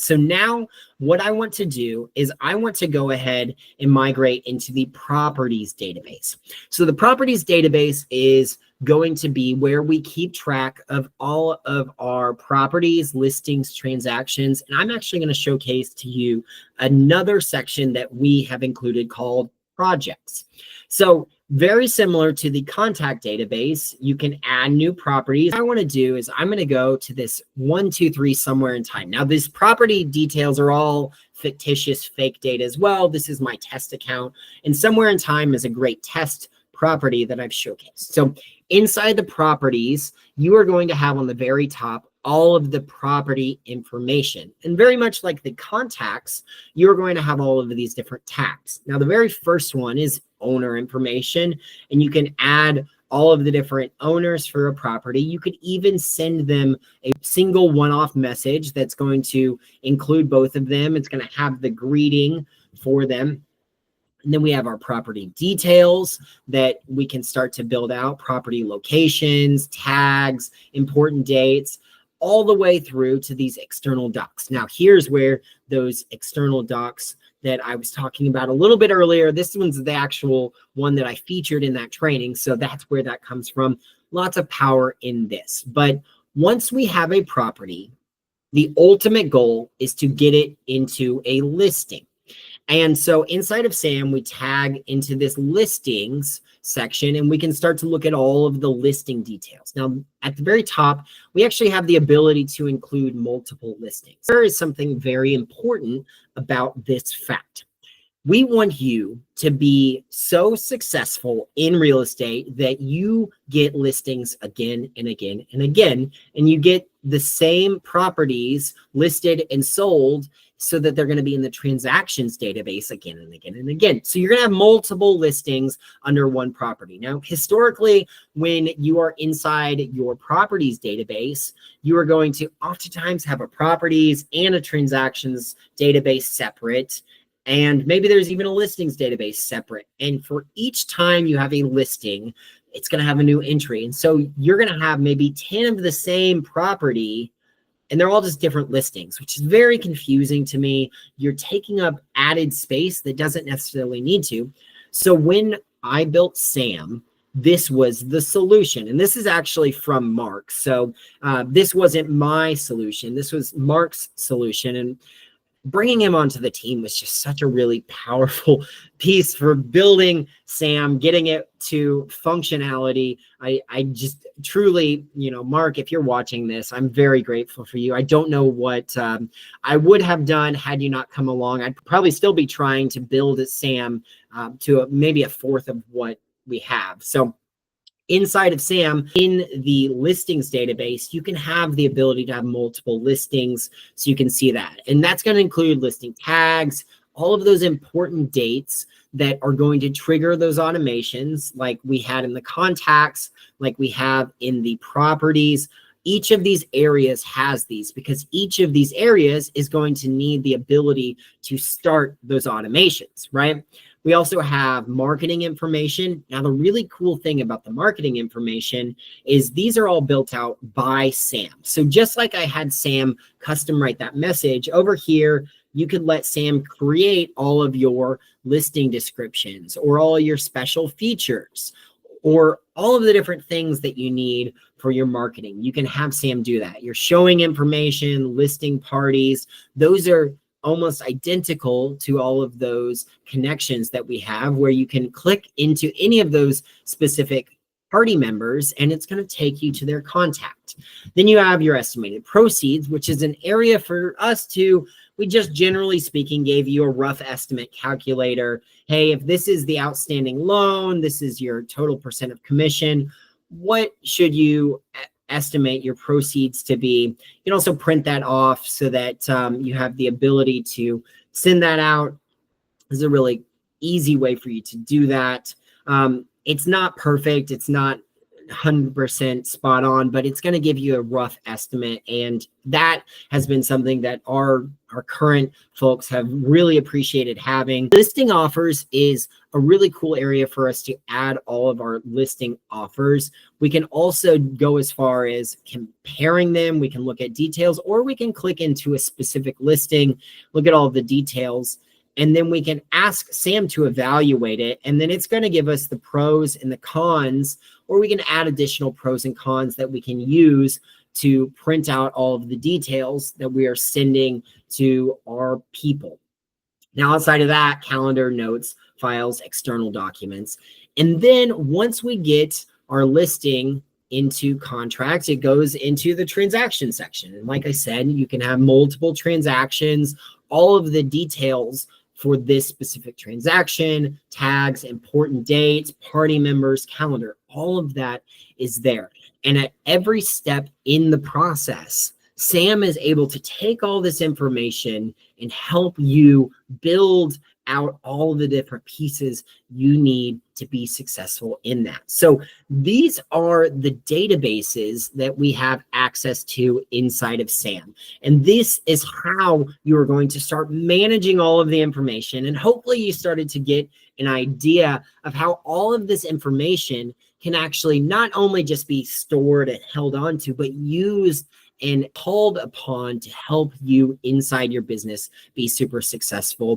So now what I want to do is I want to go ahead and migrate into the properties database. So the properties database is going to be where we keep track of all of our properties, listings, transactions. And I'm actually going to showcase to you another section that we have included called projects. So very similar to the contact database, you can add new properties. What I want to do is I'm going to go to this 1, 2, 3 somewhere in time. Now, these property details are all fictitious, fake data as well. This is my test account, and somewhere in time is a great test property that I've showcased. So inside the properties, you are going to have on the very top all of the property information. And very much like the contacts, you're going to have all of these different tags. Now, the very first one is owner information, and you can add all of the different owners for a property. You could even send them a single one-off message that's going to include both of them. It's going to have the greeting for them. And then we have our property details that we can start to build out, property locations, tags, important dates, all the way through to these external docs. Now, here's where those external docs that I was talking about a little bit earlier, this one's the actual one that I featured in that training. So that's where that comes from. Lots of power in this. But once we have a property, the ultimate goal is to get it into a listing. And so inside of SAM, we tag into this listings section, and we can start to look at all of the listing details. Now, at the very top, we actually have the ability to include multiple listings. There is something very important about this fact. We want you to be so successful in real estate that you get listings again and again and again, and you get the same properties listed and sold so that they're going to be in the transactions database again and again and again. So you're going to have multiple listings under one property. Now, historically, when you are inside your properties database, you are going to oftentimes have a properties and a transactions database separate. And maybe there's even a listings database separate. And for each time you have a listing, it's going to have a new entry. And so you're going to have maybe 10 of the same property, and they're all just different listings, which is very confusing to me. You're taking up added space that doesn't necessarily need to. So when I built SAM, this was the solution. And this is actually from Mark. So this wasn't my solution. This was Mark's solution. And bringing him onto the team was just such a really powerful piece for building SAM, getting it to functionality. I just truly, Mark, if you're watching this, I'm very grateful for you. I don't know what I would have done had you not come along. I'd probably still be trying to build a SAM to maybe a fourth of what we have. So inside of SAM, in the listings database, you can have the ability to have multiple listings, so you can see that. And that's going to include listing tags, all of those important dates that are going to trigger those automations like we had in the contacts, like we have in the properties. Each of these areas has these because each of these areas is going to need the ability to start those automations, right? We also have marketing information. Now, the really cool thing about the marketing information is these are all built out by SAM. So just like I had SAM custom write that message, over here, you could let SAM create all of your listing descriptions or all your special features or all of the different things that you need for your marketing. You can have SAM do that. You're showing information, listing parties. Those are almost identical to all of those connections that we have where you can click into any of those specific party members and it's going to take you to their contact. Then you have your estimated proceeds, which is an area for us to, we just generally speaking gave you a rough estimate calculator. Hey, if this is the outstanding loan, this is your total percent of commission, what should you estimate your proceeds to be? You can also print that off so that you have the ability to send that out. This is a really easy way for you to do that. It's not perfect. It's not 100% spot on, but it's going to give you a rough estimate. And that has been something that our current folks have really appreciated having. Listing offers is a really cool area for us to add all of our listing offers. We can also go as far as comparing them. We can look at details, or we can click into a specific listing, look at all of the details, and then we can ask Sam to evaluate it. And then it's going to give us the pros and the cons, or we can add additional pros and cons that we can use to print out all of the details that we are sending to our people. Now, outside of that, calendar, notes, files, external documents. And then once we get our listing into contracts, it goes into the transaction section. And like I said, you can have multiple transactions, all of the details for this specific transaction, tags, important dates, party members, calendar, all of that is there. And at every step in the process, Sam is able to take all this information and help you build out all the different pieces you need to be successful in that. So these are the databases that we have access to inside of SAM. And this is how you are going to start managing all of the information. And hopefully you started to get an idea of how all of this information can actually not only just be stored and held onto, but used and called upon to help you inside your business be super successful.